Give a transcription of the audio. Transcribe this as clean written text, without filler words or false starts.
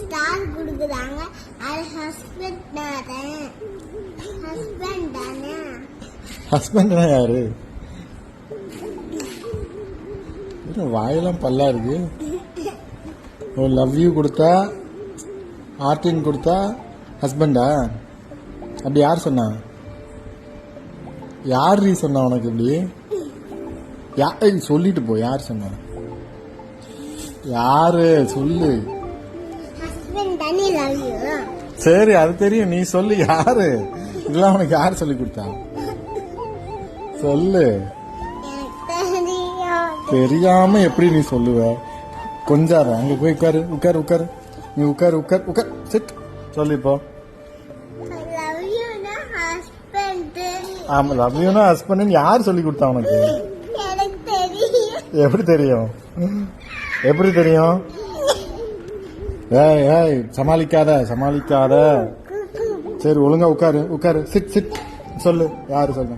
Star கொடுக்குறாங்க. அது husband தானே? ஹஸ்பண்ட் தானே? ஹஸ்பண்ட்னா யாரு? வாயெல்லாம் பல்லா இருக்கு. லவ் யூ கொடுத்தா ஆர்டின் கொடுத்தா ஹஸ்பண்டா? அப்படி யார் சொன்னா? யார் நீ சொன்னா உனக்கு இப்படி? சொல்லிட்டு போ. யார் சொன்னா? யாரு சொல்லு. சரி அது தெரியும், நீ சொல்லு யாரு. இதெல்லாம் உனக்கு யார் சொல்லி கொடுத்தா? சொல்லு. தெரியாம எப்படி நீ சொல்லுவ? கொஞ்சாத. அங்க போய் உட்காரு உட்காரு உட்காரு. நீ உட்காரு உட்காரு உட்கார். சிட். சொல்லு இப்போ. ஆமா, லவ் யூனா ஹஸ்பண்ட் யார் சொல்லி கொடுத்தா உனக்கு? எப்படி தெரியும்? எப்படி தெரியும்? ஏய் ஏய் சமாளிக்காத சமாளிக்காத. சரி ஒழுங்கா உட்காரு உட்காரு. Sit sit. சொல்லு யாரு சொல்ல?